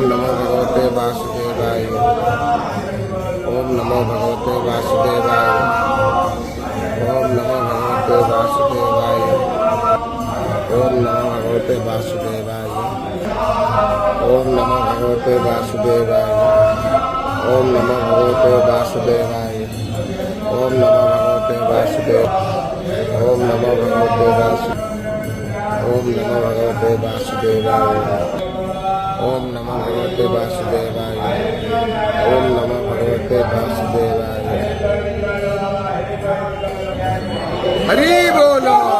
नमो भगवते वासुदेवाय। ओम नमो भगवते वासुदेवाय। ओम नमो भगवते वासुदेवाय। ओम नमो भगवते वासुदेवाय। ओम नमो भगवते वासुदेवाय। ओम नमो भगवते वासुदेवाय। ओम नमो भगवते वासुदेव। ओम नमो भगवते वासु। ओम नमो भगवते वासुदेवाय। ओम नमो भगवते वासुदेवाय। ओम नमो भगवते वासुदेवाय। हरि बोलो।